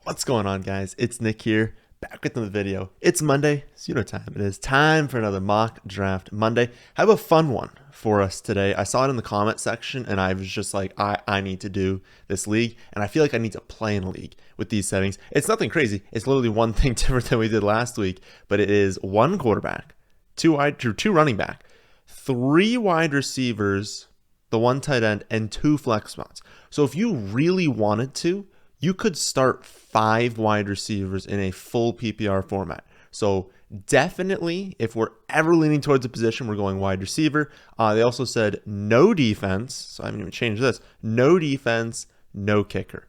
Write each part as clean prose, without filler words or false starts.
What's going on, guys? It's Nick here, back with another video. It's Monday, so you know what time it is. Time for another mock draft Monday. I have a fun one for us today. I saw it in the comment section, and I was just like, I need to do this league, and I feel like I need to play in a league with these settings. It's nothing crazy. It's literally one thing different than we did last week, but it is one quarterback, two running back, three wide receivers, the one tight end, and two flex spots. So if you really wanted to, you could start 5 wide receivers in a full PPR format. So definitely, if we're ever leaning towards a position, we're going wide receiver. They also said no defense. So I haven't even changed this. No defense, no kicker.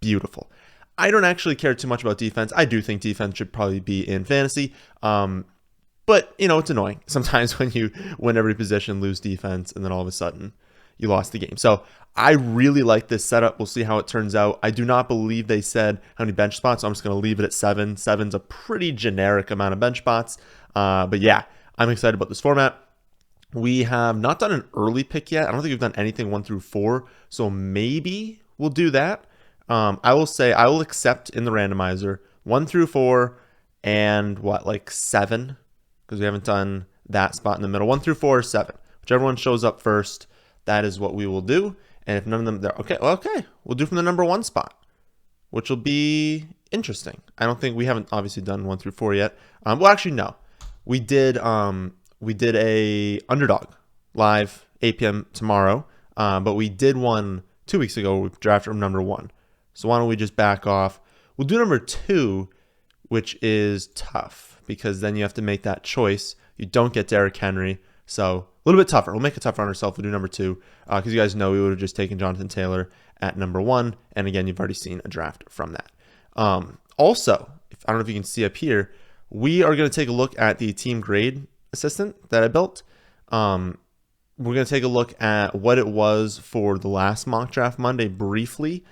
Beautiful. I don't actually care too much about defense. I do think defense should probably be in fantasy. But, you know, it's annoying sometimes when you win every position, lose defense, and then all of a sudden you lost the game. So I really like this setup. We'll see how it turns out. I do not believe they said how many bench spots, so I'm just going to leave it at 7. 7's a pretty generic amount of bench spots. But yeah, I'm excited about this format. We have not done an early pick yet. I don't think we've done anything 1 through 4, so maybe we'll do that. I will say I will accept in the randomizer 1 through 4 and like 7, because we haven't done that spot in the middle. 1 through 4 or 7. Whichever one shows up first, that is what we will do. And if none of them, they're okay, we'll do from the number 1 spot, which will be interesting. I don't think we haven't obviously done 1 through 4 yet. Well, actually, no, we did a Underdog live 8 p.m. tomorrow, but we did one 2 weeks ago. We drafted from number 1. So why don't we just back off? We'll do number 2, which is tough because then you have to make that choice. You don't get Derrick Henry. So a little bit tougher. We'll make it tougher on ourselves. We'll do number 2 because you guys know we would have just taken Jonathan Taylor at number 1. And again, you've already seen a draft from that. Also, I don't know if you can see up here, we are going to take a look at the team grade assistant that I built. We're going to take a look at what it was for the last mock draft Monday briefly.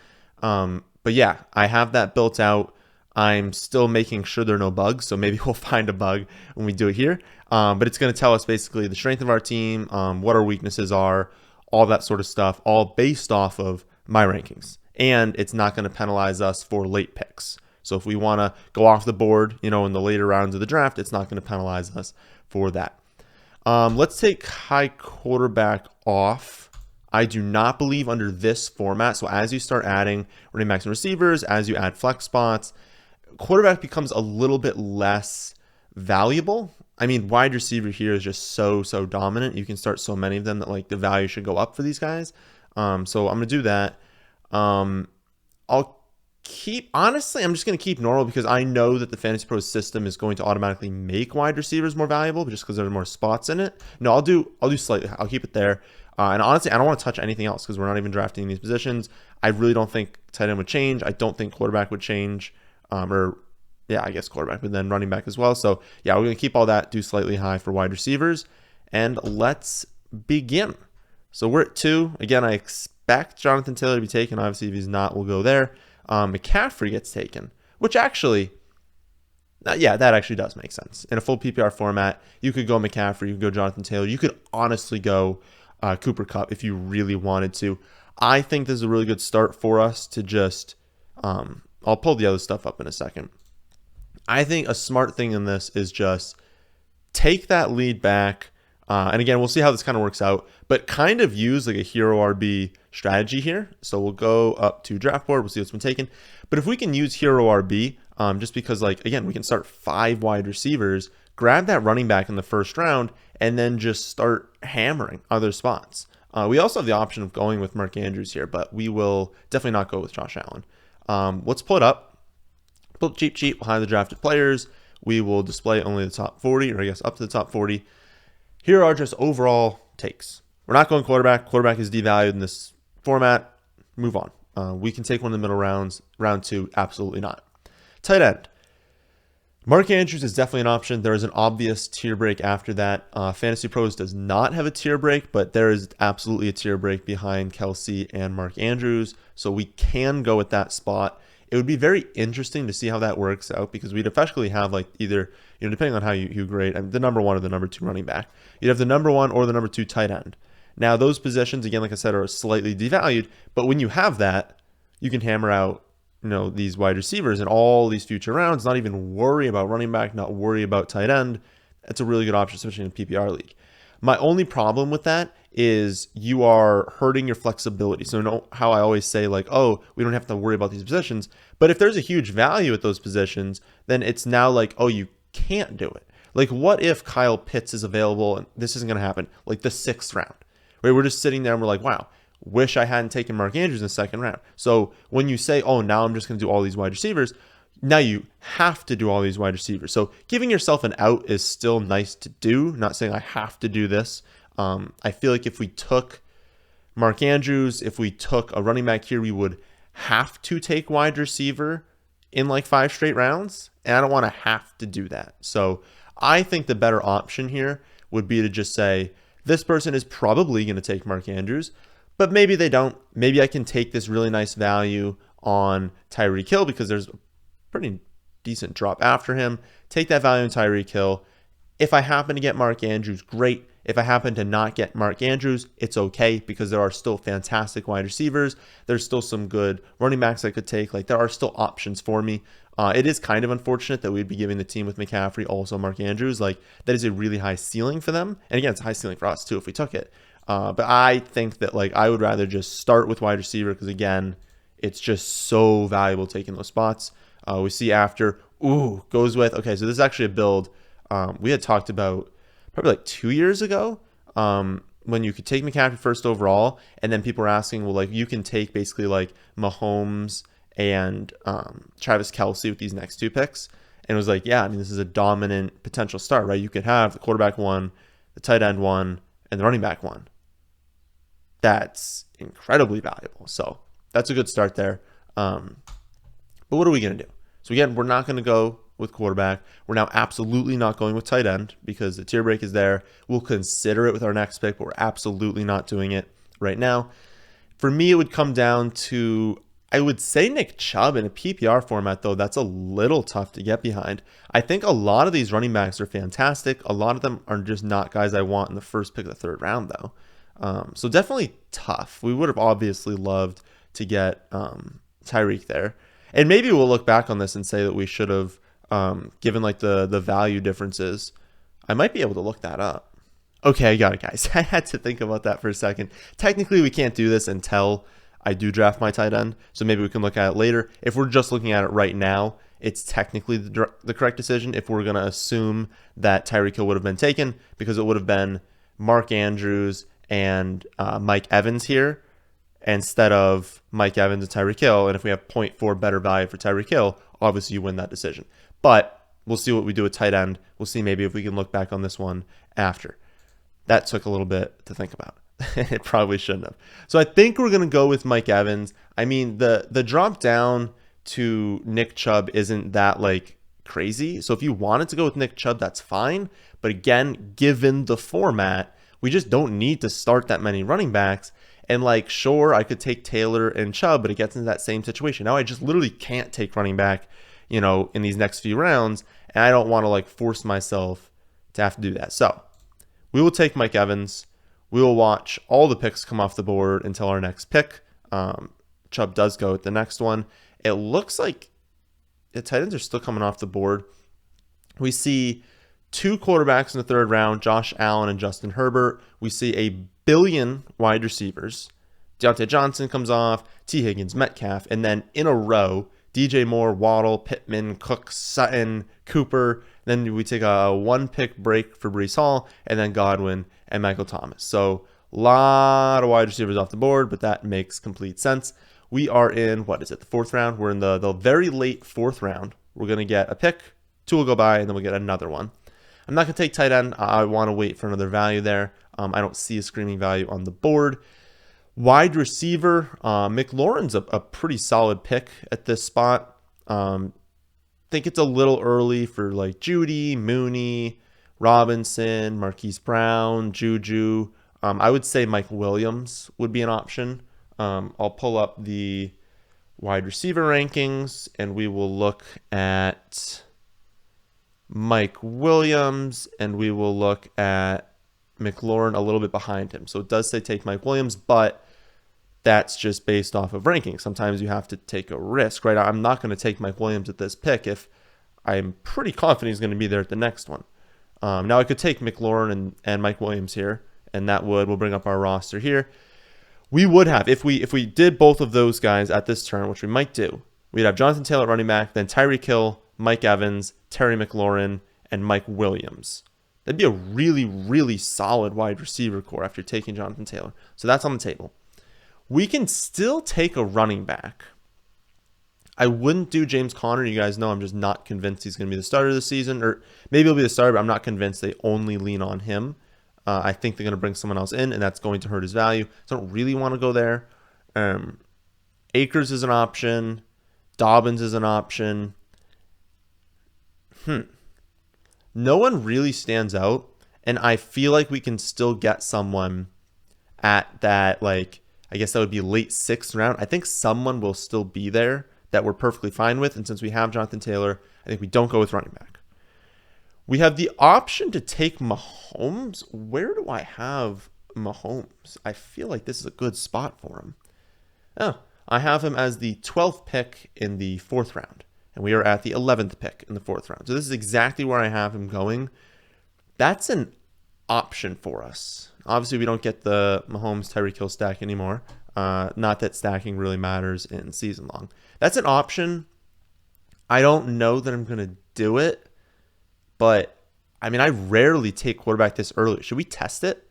But yeah, I have that built out. I'm still making sure there are no bugs, so maybe we'll find a bug when we do it here. But it's going to tell us basically the strength of our team, what our weaknesses are, all that sort of stuff, all based off of my rankings. And it's not going to penalize us for late picks. So if we want to go off the board, you know, in the later rounds of the draft, it's not going to penalize us for that. Let's take high quarterback off. I do not believe under this format. So as you start adding running backs and receivers, as you add flex spots, quarterback becomes a little bit less valuable. I mean, wide receiver here is just so dominant. You can start so many of them that like the value should go up for these guys. So I'm going to do that. I'll keep, honestly, I'm just going to keep normal because I know that the Fantasy Pros system is going to automatically make wide receivers more valuable just because there are more spots in it. No, I'll do slightly. I'll keep it there. And honestly, I don't want to touch anything else because we're not even drafting these positions. I really don't think tight end would change. I don't think quarterback would change. I guess quarterback, but then running back as well. So yeah, we're going to keep all that, do slightly high for wide receivers, and let's begin. So we're at 2. Again, I expect Jonathan Taylor to be taken. Obviously, if he's not, we'll go there. McCaffrey gets taken, which actually, yeah, that actually does make sense. In a full PPR format, you could go McCaffrey, you could go Jonathan Taylor. You could honestly go Cooper Kupp if you really wanted to. I think this is a really good start for us to just, I'll pull the other stuff up in a second. I think a smart thing in this is just take that lead back. And again, we'll see how this kind of works out, but kind of use like a hero RB strategy here. So we'll go up to draft board. We'll see what's been taken. But if we can use hero RB, just because like, again, we can start 5 wide receivers, grab that running back in the first round, and then just start hammering other spots. We also have the option of going with Mark Andrews here, but we will definitely not go with Josh Allen. Let's pull it up. Pull it cheap. We'll hide the drafted players. We will display only the top 40, or I guess up to the top 40. Here are just overall takes. We're not going quarterback. Quarterback is devalued in this format. Move on. We can take one in the middle rounds. Round 2, absolutely not. Tight end. Mark Andrews is definitely an option. There is an obvious tier break after that. Fantasy Pros does not have a tier break, but there is absolutely a tier break behind Kelsey and Mark Andrews. So we can go at that spot. It would be very interesting to see how that works out because we'd effectively have like either, you know, depending on how you grade, the number 1 or the number 2 running back. You'd have the number 1 or the number 2 tight end. Now, those positions, again, like I said, are slightly devalued, but when you have that, you can hammer out these wide receivers in all these future rounds, not even worry about running back, not worry about tight end. That's a really good option, especially in a PPR league. My only problem with that is you are hurting your flexibility. So how I always say like, oh, we don't have to worry about these positions. But if there's a huge value at those positions, then it's now like, oh, you can't do it. Like, what if Kyle Pitts is available and this isn't going to happen? Like the 6th round, right? We're just sitting there and we're like, wow, wish I hadn't taken Mark Andrews in the 2nd round. So when you say, oh, now I'm just going to do all these wide receivers, now you have to do all these wide receivers. So giving yourself an out is still nice to do. Not saying I have to do this. I feel like if we took Mark Andrews, if we took a running back here, we would have to take wide receiver in like 5 straight rounds. And I don't want to have to do that. So I think the better option here would be to just say, this person is probably going to take Mark Andrews, but maybe they don't. Maybe I can take this really nice value on Tyreek Hill because there's a pretty decent drop after him. Take that value on Tyreek Hill. If I happen to get Mark Andrews, great. If I happen to not get Mark Andrews, it's okay because there are still fantastic wide receivers. There's still some good running backs I could take. Like, there are still options for me. It is kind of unfortunate that we'd be giving the team with McCaffrey also Mark Andrews. Like, that is a really high ceiling for them. And again, it's a high ceiling for us too if we took it. But I think that like I would rather just start with wide receiver because again, it's just so valuable taking those spots. We see after, goes with, okay, so this is actually a build we had talked about probably like 2 years ago when you could take McCaffrey first overall, and then people were asking, well, like you can take basically like Mahomes and Travis Kelce with these next 2 picks. And it was like, yeah, I mean, this is a dominant potential start, right? You could have the quarterback 1, the tight end 1, and the running back 1. That's incredibly valuable. So that's a good start there. But what are we going to do? So again, we're not going to go with quarterback. We're now absolutely not going with tight end because the tier break is there. We'll consider it with our next pick, but we're absolutely not doing it right now. For me, it would come down to, I would say Nick Chubb in a PPR format, though. That's a little tough to get behind. I think a lot of these running backs are fantastic. A lot of them are just not guys I want in the first pick of the 3rd round, though. So definitely tough. We would have obviously loved to get Tyreek there. And maybe we'll look back on this and say that we should have, given like the value differences. I might be able to look that up. Okay, I got it, guys. I had to think about that for a second. Technically, we can't do this until I do draft my tight end, so maybe we can look at it later. If we're just looking at it right now, it's technically the correct decision if we're going to assume that Tyreek Hill would have been taken because it would have been Mark Andrews and Mike Evans here instead of Mike Evans and Tyreek Hill. And if we have 0.4 better value for Tyreek Hill, obviously you win that decision. But we'll see what we do with tight end. We'll see maybe if we can look back on this one after. That took a little bit to think about. It probably shouldn't have. So I think we're going to go with Mike Evans. I mean, the drop down to Nick Chubb isn't that like crazy. So if you wanted to go with Nick Chubb, that's fine. But again, given the format, we just don't need to start that many running backs. And like, sure, I could take Taylor and Chubb, but it gets into that same situation. Now I just literally can't take running back, in these next few rounds. And I don't want to like force myself to have to do that. So we will take Mike Evans. We will watch all the picks come off the board until our next pick. Chubb does go with the next one. It looks like the tight ends are still coming off the board. We see 2 quarterbacks in the 3rd round, Josh Allen and Justin Herbert. We see a billion wide receivers. Deontay Johnson comes off, T. Higgins, Metcalf, and then in a row, DJ Moore, Waddle, Pittman, Cook, Sutton, Cooper. Then we take a 1-pick break for Breece Hall, and then Godwin and Michael Thomas. So a lot of wide receivers off the board, but that makes complete sense. We are in, the 4th round? We're in the very late 4th round. We're going to get a pick, 2 will go by, and then we'll get another one. I'm not going to take tight end. I want to wait for another value there. I don't see a screaming value on the board. Wide receiver, McLaurin's a pretty solid pick at this spot. Think it's a little early for like Judy, Mooney, Robinson, Marquise Brown, Juju. I would say Mike Williams would be an option. I'll pull up the wide receiver rankings and we will look at Mike Williams and we will look at McLaurin a little bit behind him. So it does say take Mike Williams, but that's just based off of ranking. Sometimes you have to take a risk, right? I'm not going to take Mike Williams at this pick if I'm pretty confident he's going to be there at the next one. Now I could take McLaurin and Mike Williams here, and we'll bring up our roster here. We would have, if we did both of those guys at this turn, which we might do, we'd have Jonathan Taylor at running back, then Tyreek Hill, Mike Evans, Terry McLaurin, and Mike Williams. That'd be a really, really solid wide receiver core after taking Jonathan Taylor. So that's on the table. We can still take a running back. I wouldn't do James Conner. You guys know I'm just not convinced he's going to be the starter this season. Or maybe he'll be the starter, but I'm not convinced they only lean on him. I think they're going to bring someone else in, and that's going to hurt his value. So I don't really want to go there. Akers is an option. Dobbins is an option. No one really stands out, and I feel like we can still get someone at that, like, I guess that would be late 6th round. I think someone will still be there that we're perfectly fine with, and since we have Jonathan Taylor, I think we don't go with running back. We have the option to take Mahomes. Where do I have Mahomes? I feel like this is a good spot for him. Oh, I have him as the 12th pick in the 4th round, and we are at the 11th pick in the 4th round. So this is exactly where I have him going. That's an option for us. Obviously, we don't get the Mahomes Tyreek Hill stack anymore. Not that stacking really matters in season long. That's an option. I don't know that I'm going to do it, but I mean, I rarely take quarterback this early. Should we test it?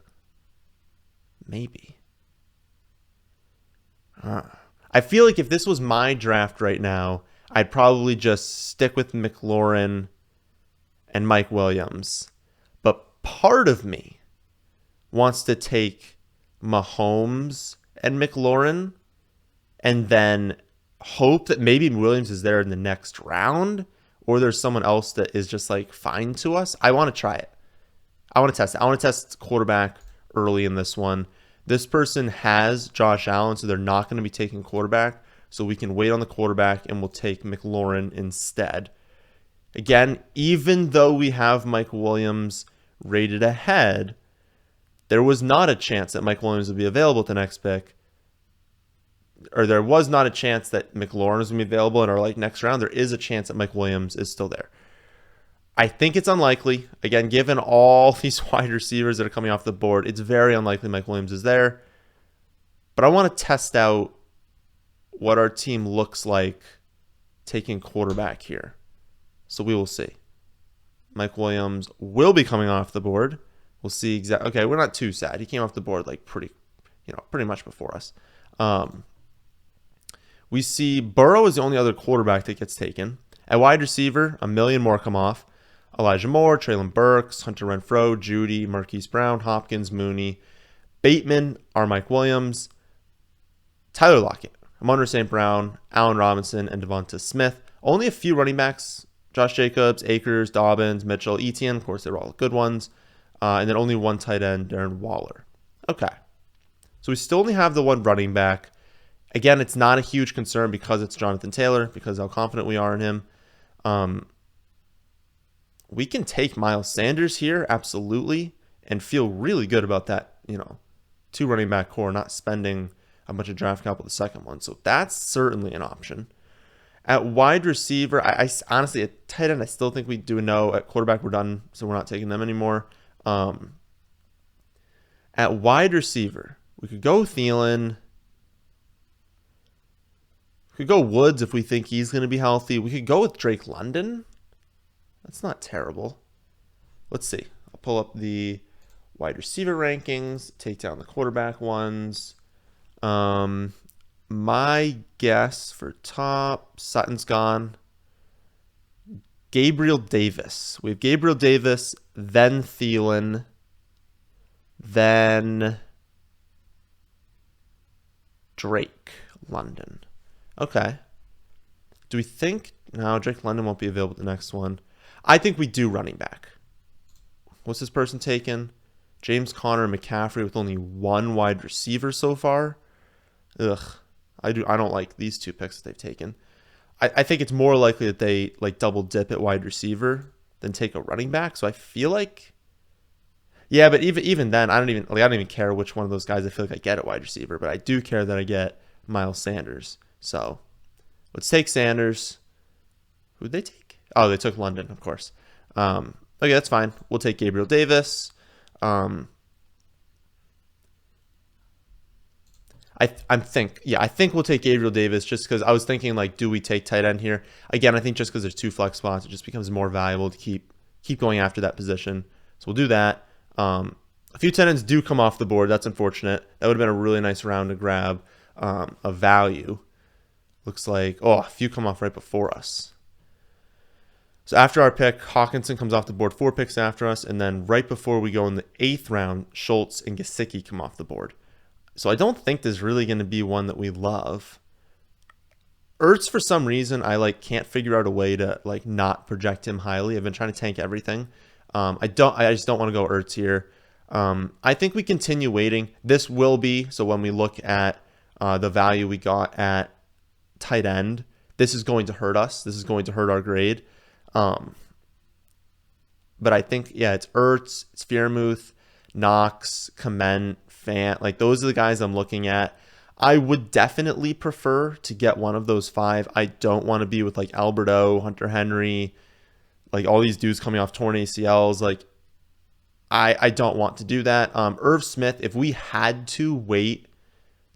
Maybe. I feel like if this was my draft right now, I'd probably just stick with McLaurin and Mike Williams. But part of me wants to take Mahomes and McLaurin and then hope that maybe Williams is there in the next round, or there's someone else that is just like fine to us. I want to try it. I want to test it. I want to test quarterback early in this one. This person has Josh Allen, so they're not going to be taking quarterback. So we can wait on the quarterback and we'll take McLaurin instead. Again, even though we have Mike Williams rated ahead, there was not a chance that Mike Williams would be available at the next pick. Or there was not a chance that McLaurin was going to be available in our next round. There is a chance that Mike Williams is still there. I think it's unlikely. Again, given all these wide receivers that are coming off the board, it's very unlikely Mike Williams is there. But I want to test out what our team looks like taking quarterback here. So we will see. Mike Williams will be coming off the board. We'll see exactly. Okay, we're not too sad. He came off the board pretty much before us. We see Burrow is the only other quarterback that gets taken. At wide receiver, a million more come off. Elijah Moore, Treylon Burks, Hunter Renfrow, Judy, Marquise Brown, Hopkins, Mooney, Bateman, are Mike Williams, Tyler Lockett, Amon St. Brown, Allen Robinson, and Devonta Smith. Only a few running backs: Josh Jacobs, Akers, Dobbins, Mitchell, Etienne. Of course, they were all good ones. And then only one tight end, Darren Waller. Okay. So we still only have the one running back. Again, it's not a huge concern because it's Jonathan Taylor, because how confident we are in him. We can take Miles Sanders here, absolutely, and feel really good about that, 2 running back core, not spending a bunch of draft capital the second one. So that's certainly an option. At wide receiver, I honestly, at tight end, I still think we do know. At quarterback, we're done, so we're not taking them anymore. At wide receiver, we could go Thielen. We could go Woods if we think he's going to be healthy. We could go with Drake London. That's not terrible. Let's see. I'll pull up the wide receiver rankings, take down the quarterback ones. My guess for top, Sutton's gone. Gabriel Davis. We have Gabriel Davis, then Thielen, then Drake London. Okay. Do we think... No, Drake London won't be available at the next one. I think we do running back. What's this person taken? James Conner and McCaffrey with only one wide receiver so far. Ugh. I don't like these 2 picks that they've taken. I think it's more likely that they double dip at wide receiver than take a running back. So I feel like... Yeah, but even then, I don't even care which one of those guys I feel like I get at wide receiver, but I do care that I get Miles Sanders. So let's take Sanders. Who'd they take? Oh, they took London, of course. Okay, that's fine. We'll take Gabriel Davis. Um, I think we'll take Gabriel Davis just because I was thinking like, do we take tight end here? Again, I think just because there's 2 flex spots, it just becomes more valuable to keep going after that position. So we'll do that. A few tight ends do come off the board. That's unfortunate. That would have been a really nice round to grab a value. Looks like a few come off right before us. So after our pick, Hawkinson comes off the board 4 picks after us, and then right before we go in the 8th round, Schultz and Gesicki come off the board. So I don't think there's really going to be one that we love. Ertz, for some reason, I can't figure out a way to not project him highly. I've been trying to tank everything. I just don't want to go Ertz here. I think we continue waiting. This will be, so when we look at the value we got at tight end, this is going to hurt us. This is going to hurt our grade. But I think, yeah, it's Ertz, it's Fiermuth, Knox, Kement, Fant. Those are the guys I'm looking at. I would definitely prefer to get one of those 5. I don't want to be with Alberto, Hunter Henry, all these dudes coming off torn ACLs. I don't want to do that. Irv Smith, if we had to wait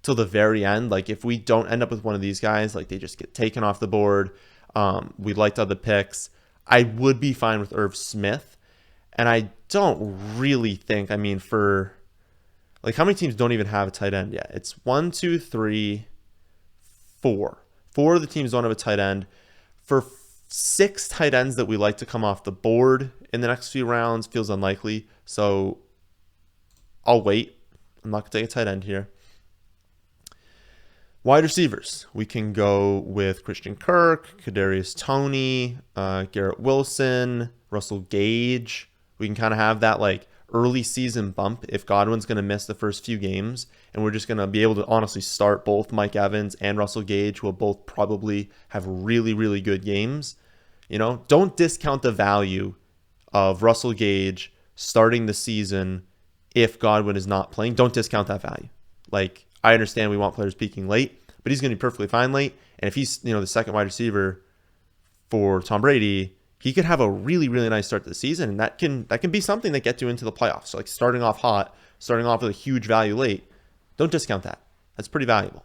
till the very end, if we don't end up with one of these guys, they just get taken off the board, we liked other picks, I would be fine with Irv Smith. And I don't really think, for how many teams don't even have a tight end yet? It's 1, 2, 3, 4. 4 of the teams don't have a tight end. For 6 tight ends that we like to come off the board in the next few rounds feels unlikely. So I'll wait. I'm not going to take a tight end here. Wide receivers. We can go with Christian Kirk, Kadarius Toney, Garrett Wilson, Russell Gage. We can kind of have that early season bump if Godwin's going to miss the first few games, and we're just going to be able to honestly start both Mike Evans and Russell Gage, who will both probably have really, really good games. Don't discount the value of Russell Gage starting the season if Godwin is not playing. Don't discount that value. I understand we want players peaking late, but he's going to be perfectly fine late. And if he's, the second wide receiver for Tom Brady, he could have a really, really nice start to the season, and that can be something that gets you into the playoffs. So starting off hot, starting off with a huge value late, don't discount that. That's pretty valuable.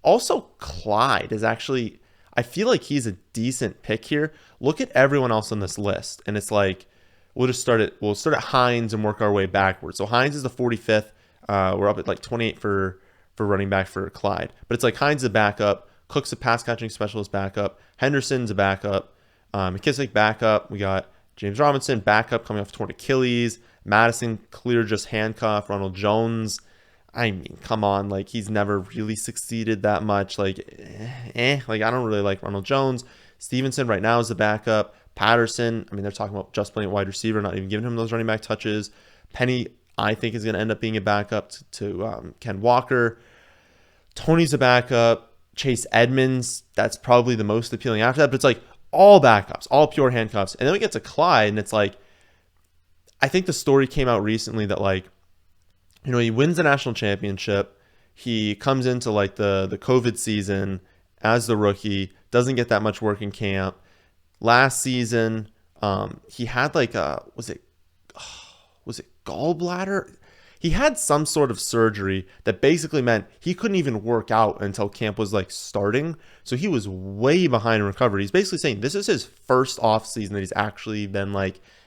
Also, Clyde is actually, I feel like he's a decent pick here. Look at everyone else on this list, and it's we'll start at Hines and work our way backwards. So Hines is the 45th. We're up at 28 for running back for Clyde, but it's Hines is a backup. Cook's a pass catching specialist backup. Henderson's a backup. McKissick backup. We got James Robinson backup coming off torn Achilles. Madison clear just handcuff. Ronald Jones. Come on. He's never really succeeded that much. I don't really like Ronald Jones. Stevenson right now is the backup. Patterson. They're talking about just playing wide receiver, not even giving him those running back touches. Penny, I think, is going to end up being a backup to Ken Walker. Tony's a backup. Chase Edmonds, that's probably the most appealing after that. But it's all backups, all pure handcuffs. And then we get to Clyde, and it's I think the story came out recently that he wins the national championship. He comes into the COVID season as the rookie, doesn't get that much work in camp. Last season, he had was it gallbladder? He had some sort of surgery that basically meant he couldn't even work out until camp was starting. So he was way behind in recovery. He's basically saying this is his first off season that he's actually been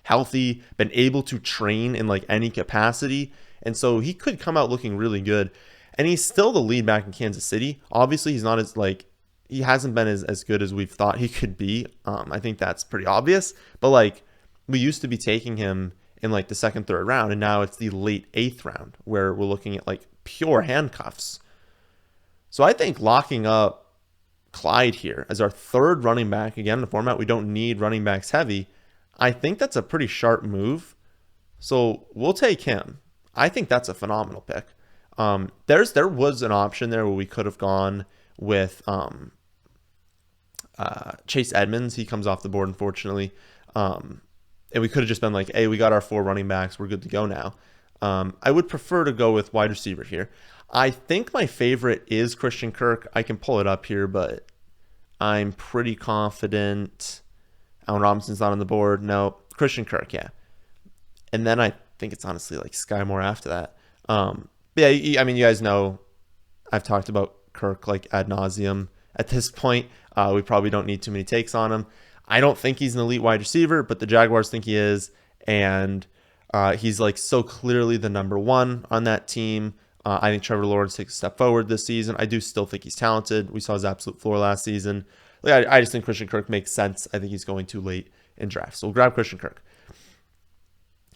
healthy, been able to train in any capacity. And so he could come out looking really good. And he's still the lead back in Kansas City. Obviously, he's not as he hasn't been as good as we've thought he could be. I think that's pretty obvious. But we used to be taking him in the 2nd, 3rd round, and now it's the late 8th round where we're looking at pure handcuffs. So I think locking up Clyde here as our 3rd running back, again, in a format we don't need running backs heavy, I think that's a pretty sharp move. So we'll take him. I think that's a phenomenal pick. There was an option there where we could have gone with Chase Edmonds. He comes off the board, unfortunately. And we could have just been like, hey, we got our 4 running backs. We're good to go now. I would prefer to go with wide receiver here. I think my favorite is Christian Kirk. I can pull it up here, but I'm pretty confident. Allen Robinson's not on the board. No, Christian Kirk, yeah. And then I think it's honestly like Sky Moore after that. Yeah, I mean, you guys know I've talked about Kirk like ad nauseum at this point. We probably don't need too many takes on him. I don't think he's an elite wide receiver, but the Jaguars think he is. And he's like so clearly the number 1 on that team. I think Trevor Lawrence takes a step forward this season. I do still think he's talented. We saw his absolute floor last season. Like, I just think Christian Kirk makes sense. I think he's going too late in drafts. So we'll grab Christian Kirk.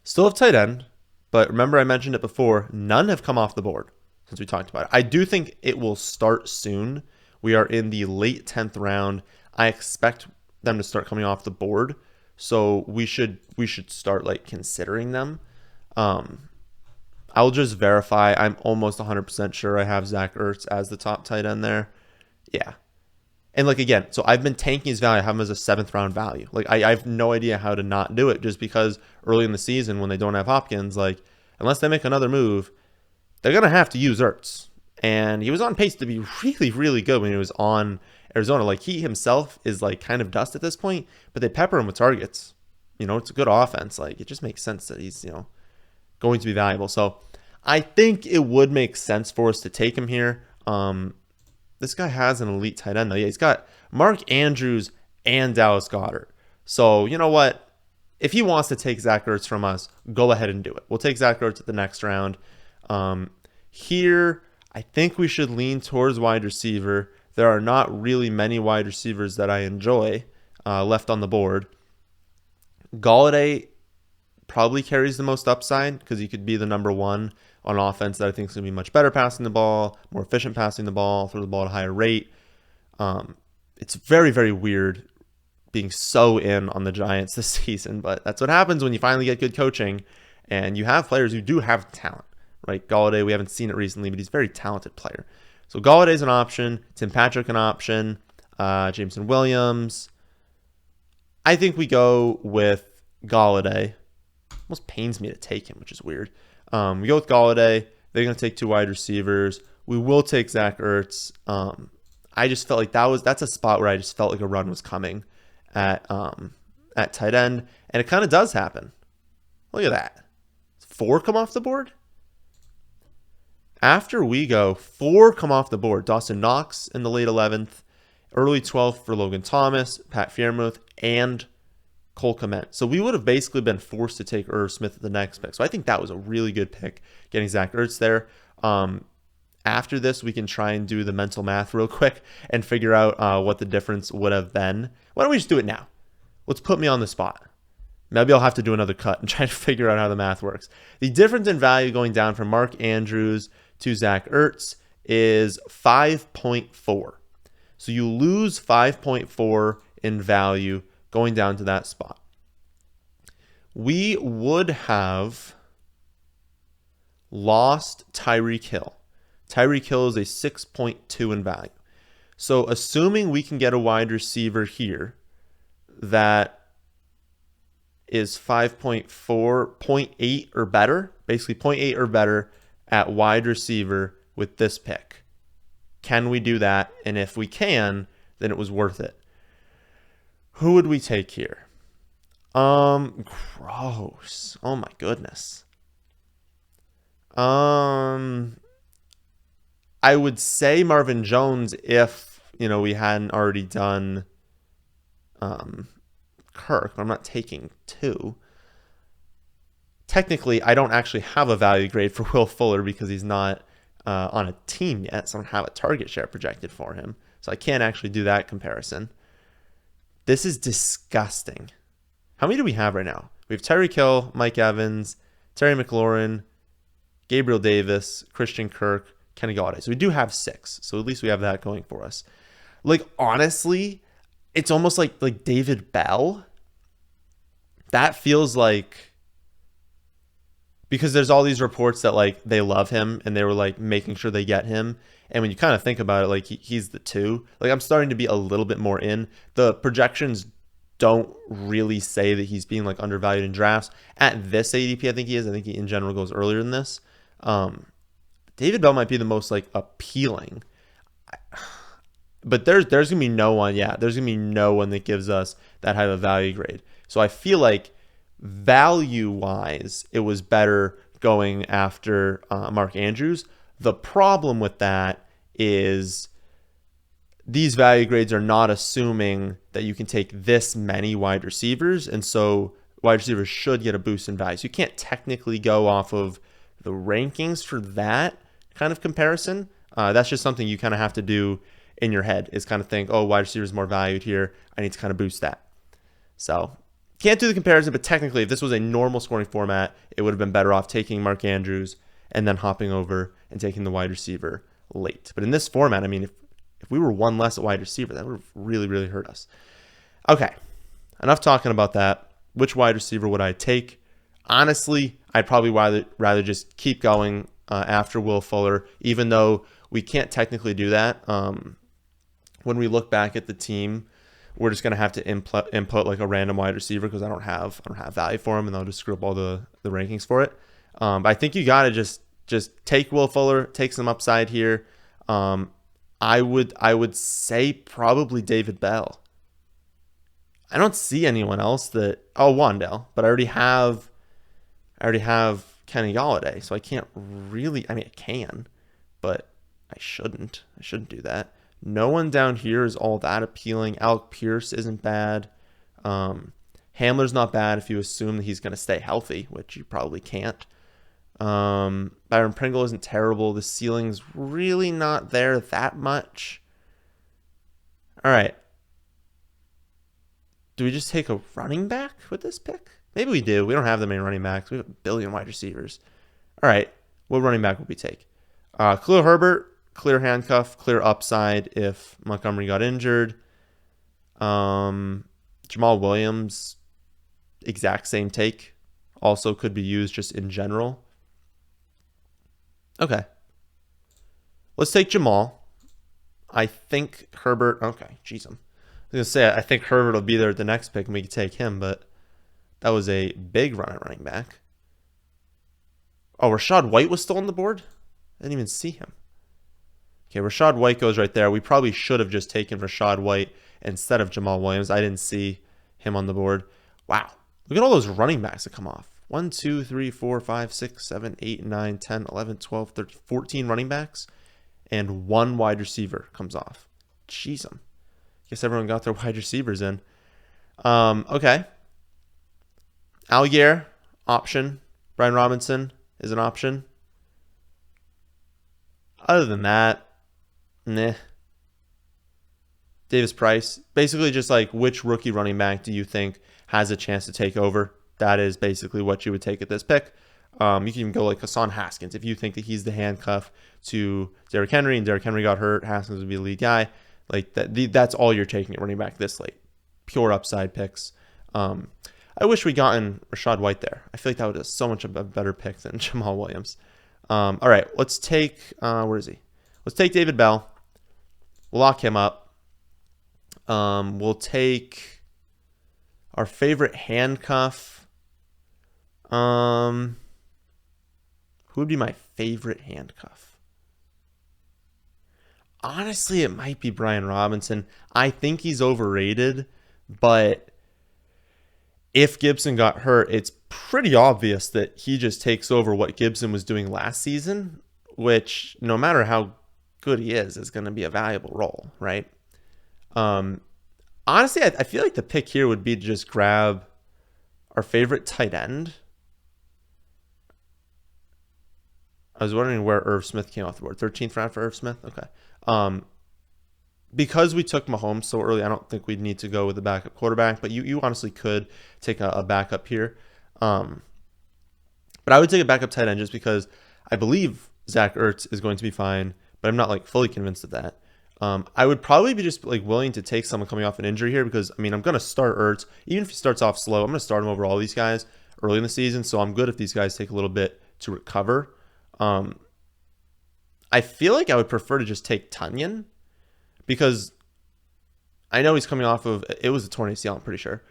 Still have tight end, but remember I mentioned it before. None have come off the board since we talked about it. I do think it will start soon. We are in the late 10th round. I expect them to start coming off the board. So we should start like considering them. I'll just verify. I'm almost 100% sure I have Zach Ertz as the top tight end there. Yeah. And like, again, so I've been tanking his value. I have him as a 7th round value. Like I have no idea how to not do it, just because early in the season when they don't have Hopkins, like unless they make another move, they're going to have to use Ertz. And he was on pace to be really, really good when he was on Arizona. Like he himself is like kind of dust at this point, but they pepper him with targets. It's a good offense. Like it just makes sense that he's, going to be valuable. So I think it would make sense for us to take him here. This guy has an elite tight end though. Yeah, he's got Mark Andrews and Dallas Goedert. So you know what? If he wants to take Zach Ertz from us, go ahead and do it. We'll take Zach Ertz at the next round. Here, I think we should lean towards wide receiver. There are not really many wide receivers that I enjoy left on the board. Golladay probably carries the most upside because he could be the number 1 on offense that I think is going to be much better passing the ball, more efficient passing the ball, throw the ball at a higher rate. It's very, very weird being so in on the Giants this season, but that's what happens when you finally get good coaching and you have players who do have talent, right? Golladay, we haven't seen it recently, but he's a very talented player. So Galladay's an option, Tim Patrick an option, Jameson Williams. I think we go with Golladay. Almost pains me to take him, which is weird. We go with Golladay. They're going to take 2 wide receivers. We will take Zach Ertz. I just felt like that's a spot where I just felt like a run was coming at tight end, and it kind of does happen. Look at that. 4 come off the board. After we go, 4 come off the board. Dawson Knox in the late 11th, early 12th for Logan Thomas, Pat Freiermuth, and Cole Kmet. So we would have basically been forced to take Irv Smith at the next pick. So I think that was a really good pick, getting Zach Ertz there. After this, we can try and do the mental math real quick and figure out what the difference would have been. Why don't we just do it now? Let's put me on the spot. Maybe I'll have to do another cut and try to figure out how the math works. The difference in value going down from Mark Andrews to Zach Ertz is 5.4. So you lose 5.4 in value going down to that spot. We would have lost Tyreek Hill. Tyreek Hill is a 6.2 in value. So assuming we can get a wide receiver here that is 5.4, 0.8 or better, basically 0.8 or better at wide receiver with this pick. Can we do that? And if we can, then it was worth it. Who would we take here? Gross. Oh my goodness. I would say Marvin Jones if, we hadn't already done Kirk, but I'm not taking 2. Technically, I don't actually have a value grade for Will Fuller because he's not on a team yet, so I don't have a target share projected for him. So I can't actually do that comparison. This is disgusting. How many do we have right now? We have Tyreek Hill, Mike Evans, Terry McLaurin, Gabriel Davis, Christian Kirk, Kenny Golladay. So we do have 6. So at least we have that going for us. Like, honestly, it's almost like David Bell. That feels like, because there's all these reports that they love him and they were making sure they get him. And when you kind of think about it, he's the 2. I'm starting to be a little bit more in. The projections don't really say that he's being like undervalued in drafts. At this ADP, I think he is. I think he in general goes earlier than this. David Bell might be the most like appealing. But there's gonna be no one, there's gonna be no one that gives us that high of a value grade. So I feel like value wise, it was better going after Mark Andrews. The problem with that is these value grades are not assuming that you can take this many wide receivers, and so wide receivers should get a boost in value. So you can't technically go off of the rankings for that kind of comparison. That's just something you kind of have to do in your head, is kind of think, oh, wide receiver is more valued here. I need to kind of boost that. So can't do the comparison, but technically if this was a normal scoring format, it would have been better off taking Mark Andrews and then hopping over and taking the wide receiver late. But in this format, I mean, if we were one less at wide receiver, that would have really, really hurt us. Okay, enough talking about that. Which wide receiver would I take? Honestly, I'd probably rather just keep going after Will Fuller, even though we can't technically do that. When we look back at the team, we're just gonna have to input like a random wide receiver because I don't have value for him, and I'll just screw up all the rankings for it. But I think you gotta just take Will Fuller, take some upside here. I would say probably David Bell. I don't see anyone else Wandale, but I already have Kenny Golladay, so I can't really. I mean, I can, but I shouldn't. I shouldn't do that. No one down here is all that appealing. Alec Pierce isn't bad. Hamler's not bad if you assume that he's going to stay healthy, which you probably can't. Byron Pringle isn't terrible. The ceiling's really not there that much. All right. Do we just take a running back with this pick? Maybe we do. We don't have that many running backs. We have a billion wide receivers. All right. What running back would we take? Khalil Herbert, clear handcuff, clear upside if Montgomery got injured. Jamal Williams, exact same take. Also could be used just in general. Okay. Let's take Jamal. I think Herbert. Okay, jeez. I was going to say, I think Herbert will be there at the next pick and we could take him, but that was a big run at running back. Oh, Rachaad White was still on the board? I didn't even see him. Okay, Rachaad White goes right there. We probably should have just taken Rachaad White instead of Jamal Williams. I didn't see him on the board. Wow. Look at all those running backs that come off. 1, 2, 3, 4, 5, 6, 7, 8, 9, 10, 11, 12, 13, 14 running backs. And one wide receiver comes off. Jeez. Guess everyone got their wide receivers in. Okay. Algier, option. Brian Robinson is an option. Other than that, nah. Davis Price. Basically just like which rookie running back do you think has a chance to take over? That is basically what you would take at this pick. You can even go like Hassan Haskins. If you think that he's the handcuff to Derrick Henry and Derrick Henry got hurt, Haskins would be the lead guy. Like that's all you're taking at running back this late. Pure upside picks. I wish we'd gotten Rachaad White there. I feel like that would have so much of a better pick than Jamal Williams. All right, let's take, where is he? Let's take David Bell. We'll lock him up. We'll take our favorite handcuff. Who would be my favorite handcuff? Honestly, it might be Brian Robinson. I think he's overrated, but if Gibson got hurt, it's pretty obvious that he just takes over what Gibson was doing last season, which no matter how good he is going to be a valuable role, right? Honestly, I feel like the pick here would be to just grab our favorite tight end. I was wondering where Irv Smith came off the board. 13th round for Irv Smith? Okay. Because we took Mahomes so early, I don't think we'd need to go with a backup quarterback, but you honestly could take a backup here. But I would take a backup tight end just because I believe Zach Ertz is going to be fine, but I'm not like fully convinced of that. I would probably be just like willing to take someone coming off an injury here because, I mean, I'm going to start Ertz. Even if he starts off slow, I'm going to start him over all these guys early in the season, so I'm good if these guys take a little bit to recover. I feel like I would prefer to just take Tunyon because I know he's coming off of, it was a torn ACL, I'm pretty sure.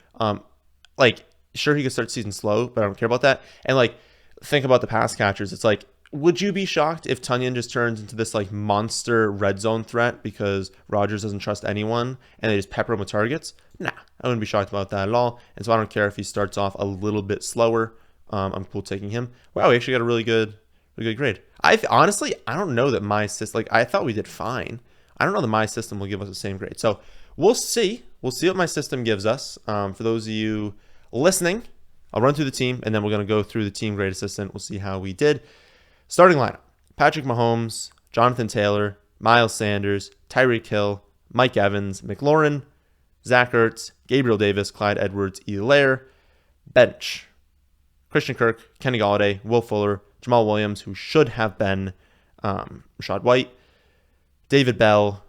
Like, sure, he could start the season slow, but I don't care about that. And like, think about the pass catchers. It's like, would you be shocked if Tunyon just turns into this like monster red zone threat because Rodgers doesn't trust anyone and they just pepper him with targets? Nah, I wouldn't be shocked about that at all. And so I don't care if he starts off a little bit slower. I'm cool taking him. Wow, we actually got a really good grade. Honestly, I don't know that my system, like I thought we did fine. I don't know that my system will give us the same grade. So we'll see. We'll see what my system gives us. For those of you listening, I'll run through the team and then we're going to go through the team grade assistant. We'll see how we did. Starting lineup: Patrick Mahomes, Jonathan Taylor, Miles Sanders, Tyreek Hill, Mike Evans, McLaurin, Zach Ertz, Gabriel Davis, Clyde Edwards-Helaire. Bench: Christian Kirk, Kenny Golladay, Will Fuller, Jamal Williams, who should have been Rashad White, David Bell,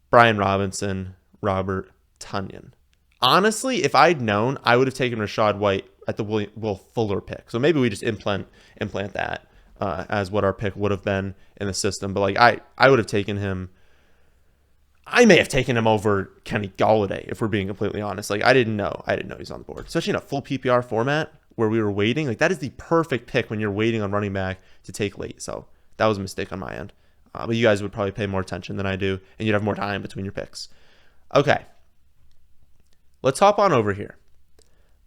Brian Robinson, Robert Tonyan. Honestly, if I'd known, I would have taken Rashad White at the Will Fuller pick. So maybe we just implant that as what our pick would have been in the system. But like I would have taken him. I may have taken him over Kenny Golladay if we're being completely honest. Like I didn't know he's on the board, especially in a full PPR format where we were waiting. Like that is the perfect pick when you're waiting on running back to take late. So that was a mistake on my end. But you guys would probably pay more attention than I do, and you'd have more time between your picks. Okay, let's hop on over here.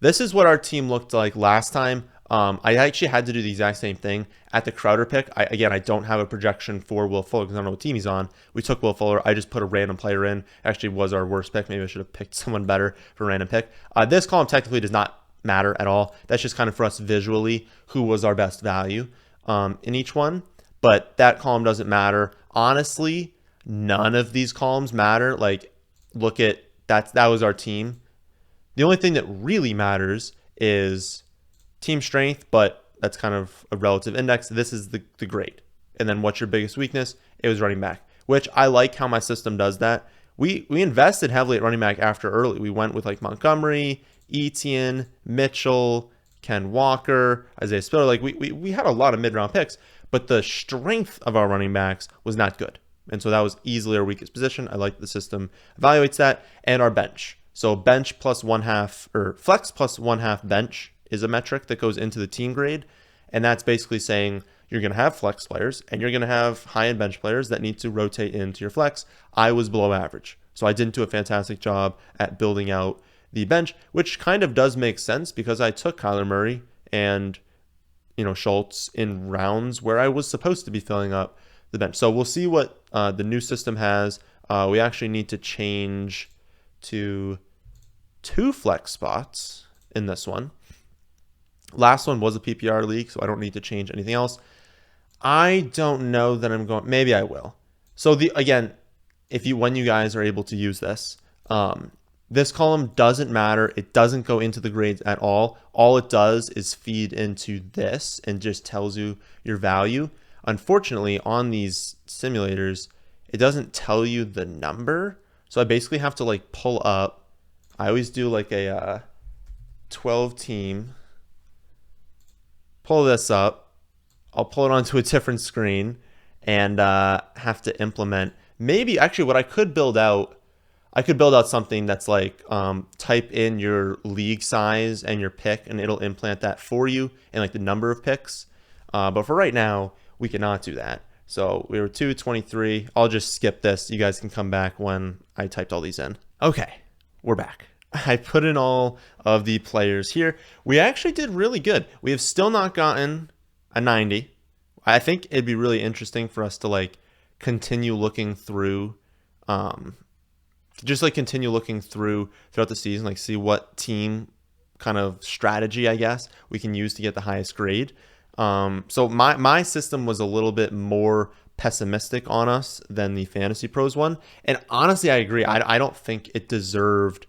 This is what our team looked like last time. I actually had to do the exact same thing at the Crowder pick. I don't have a projection for Will Fuller because I don't know what team he's on. We took Will Fuller. I just put a random player in. Actually was our worst pick. Maybe I should have picked someone better for a random pick. This column technically does not matter at all. That's just kind of for us visually who was our best value in each one. But that column doesn't matter. Honestly, none of these columns matter. Like, look at that was our team. The only thing that really matters is team strength, but that's kind of a relative index. This is the grade. And then what's your biggest weakness? It was running back, which I like how my system does that. We invested heavily at running back after early. We went with like Montgomery, Etienne, Mitchell, Ken Walker, Isaiah Spiller. Like we had a lot of mid-round picks, but the strength of our running backs was not good. And so that was easily our weakest position. I like the system evaluates that. And our bench. So bench plus 1/2 or flex plus 1/2 bench is a metric that goes into the team grade. And that's basically saying you're going to have flex players and you're going to have high-end bench players that need to rotate into your flex. I was below average. So I didn't do a fantastic job at building out the bench, which kind of does make sense because I took Kyler Murray and Schultz in rounds where I was supposed to be filling up the bench. So we'll see what the new system has. We actually need to change to 2 flex spots in this one. Last one was a PPR league, so I don't need to change anything else. I don't know that I'm going. Maybe I will. So when you guys are able to use this, this column doesn't matter. It doesn't go into the grades at all. All it does is feed into this and just tells you your value. Unfortunately, on these simulators, it doesn't tell you the number. So I basically have to like pull up. I always do like a 12 team. Pull this up. I'll pull it onto a different screen and have to implement. Maybe actually what I could build out. I could build out something that's like type in your league size and your pick, and it'll implant that for you and like the number of picks. But for right now, we cannot do that. So we were 223. I'll just skip this. You guys can come back when I typed all these in. Okay, we're back. I put in all of the players here. We actually did really good. We have still not gotten a 90. I think it'd be really interesting for us to like continue looking through continue looking throughout the season, like see what team kind of strategy, I guess, we can use to get the highest grade. So my system was a little bit more pessimistic on us than the Fantasy Pros one. And honestly, I agree. I don't think it deserved,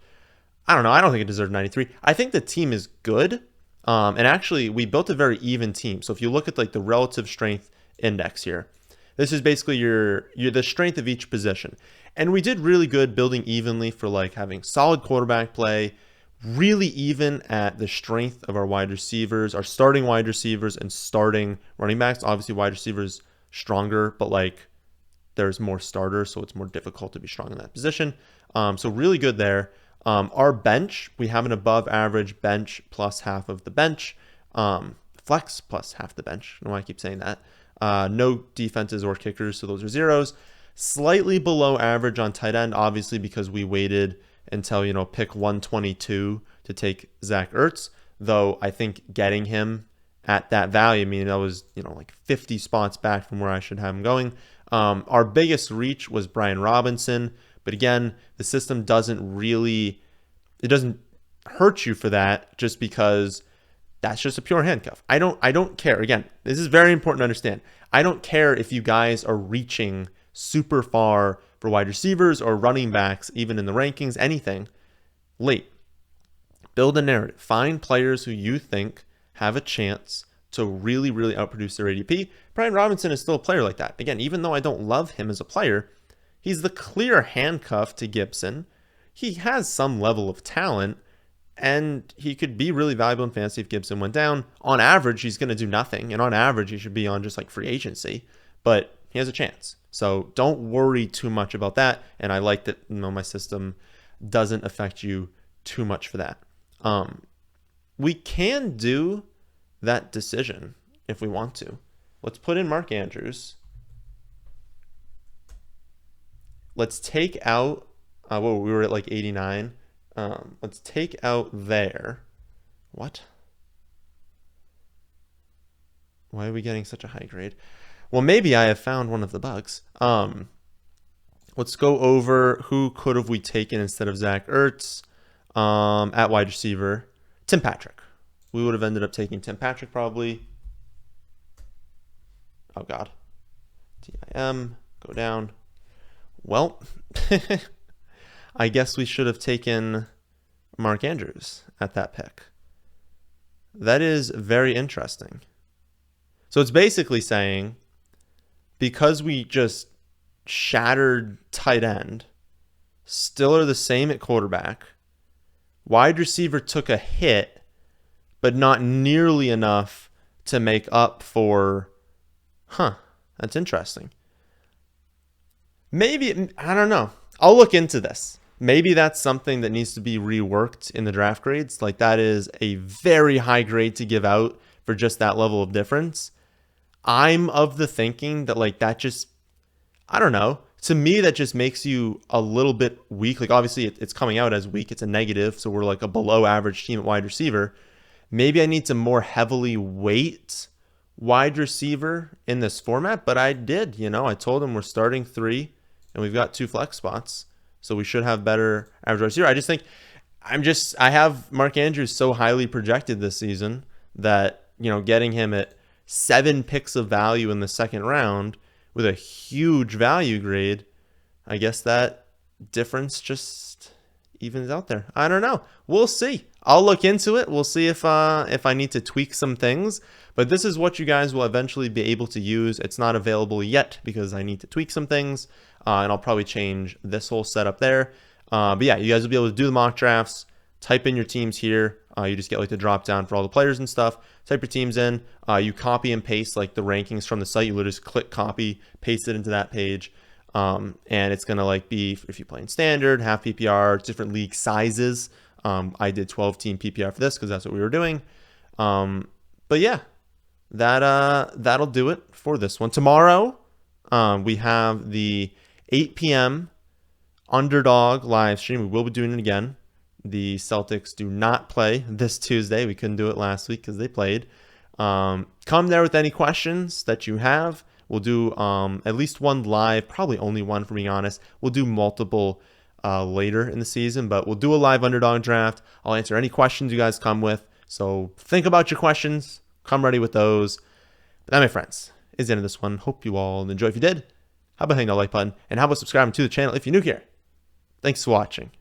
I don't think it deserved 93. I think the team is good. And actually, we built a very even team. So if you look at like the relative strength index here, this is basically the strength of each position. And we did really good building evenly for like having solid quarterback play, really even at the strength of our wide receivers, our starting wide receivers and starting running backs. Obviously, wide receivers stronger, but like there's more starters, so it's more difficult to be strong in that position. So really good there. Our bench, we have an above average bench plus half of the bench. Flex plus half the bench. I don't know why I keep saying that. No defenses or kickers, so those are zeros. Slightly below average on tight end, obviously because we waited until, pick 122 to take Zach Ertz. Though I think getting him at that value, I mean, that was, like 50 spots back from where I should have him going. Our biggest reach was Brian Robinson. But again, the system doesn't hurt you for that just because that's just a pure handcuff. I don't care. Again, this is very important to understand. I don't care if you guys are reaching super far for wide receivers or running backs, even in the rankings, anything late. Build a narrative. Find players who you think have a chance to really, really outproduce their ADP. Brian Robinson is still a player like that. Again, even though I don't love him as a player, he's the clear handcuff to Gibson. He has some level of talent, and he could be really valuable in fantasy if Gibson went down. On average, he's going to do nothing, and on average, he should be on just like free agency, but he has a chance. So don't worry too much about that, and I like that my system doesn't affect you too much for that. We can do that decision if we want to. Let's put in Mark Andrews. Let's take out, we were at like 89. Let's take out there. What? Why are we getting such a high grade? Well, maybe I have found one of the bugs. Let's go over who could have we taken instead of Zach Ertz at wide receiver. Tim Patrick. We would have ended up taking Tim Patrick probably. Oh, God. TIM. Go down. Well, I guess we should have taken Mark Andrews at that pick. That is very interesting. So it's basically saying, because we just shattered tight end, still are the same at quarterback, wide receiver took a hit, but not nearly enough to make up for, that's interesting. Maybe, I don't know. I'll look into this. Maybe that's something that needs to be reworked in the draft grades. Like, that is a very high grade to give out for just that level of difference. I'm of the thinking that, like, that just, I don't know. To me, that just makes you a little bit weak. Like, obviously, it's coming out as weak. It's a negative, so we're like a below average team at wide receiver. Maybe I need to more heavily weight wide receiver in this format, but I did. I told him we're starting 3, and we've got 2 flex spots, so we should have better average wide receiver. I just think I have Mark Andrews so highly projected this season that, getting him at 7 picks of value in the second round with a huge value grade, I guess that difference just evens out there. I don't know. We'll see. I'll look into it. We'll see if I need to tweak some things. But this is what you guys will eventually be able to use. It's not available yet because I need to tweak some things. And I'll probably change this whole setup there. But yeah, you guys will be able to do the mock drafts. Type in your teams here. You just get like the drop down for all the players and stuff. Type your teams in. You copy and paste like the rankings from the site. You literally just click copy, paste it into that page. And it's going to like be, if you play in standard, half PPR, different league sizes. I did 12 team PPR for this because that's what we were doing. But yeah, that'll do it for this one. Tomorrow, we have the 8 p.m. Underdog live stream. We will be doing it again. The Celtics do not play this Tuesday. We couldn't do it last week because they played. Come there with any questions that you have. We'll do at least one live, probably only one for being honest. We'll do multiple later in the season, but we'll do a live Underdog draft. I'll answer any questions you guys come with. So think about your questions. Come ready with those. But that, my friends, is the end of this one. Hope you all enjoy. If you did, how about hitting the like button? And how about subscribing to the channel if you're new here? Thanks for watching.